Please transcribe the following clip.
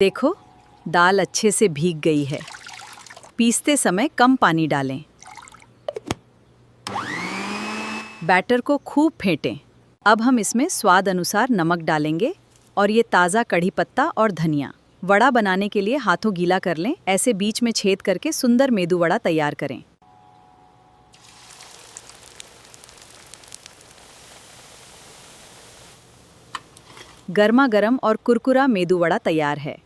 देखो, दाल अच्छे से भीग गई है। पीसते समय कम पानी डालें। बैटर को खूब फेंटें। अब हम इसमें स्वाद अनुसार नमक डालेंगे और ये ताज़ा कढ़ी पत्ता और धनिया। वड़ा बनाने के लिए हाथों गीला कर लें, ऐसे बीच में छेद करके सुंदर मेदू वड़ा तैयार करें। गर्मा गर्म और कुरकुरा मेदू वड़ा तैयार है।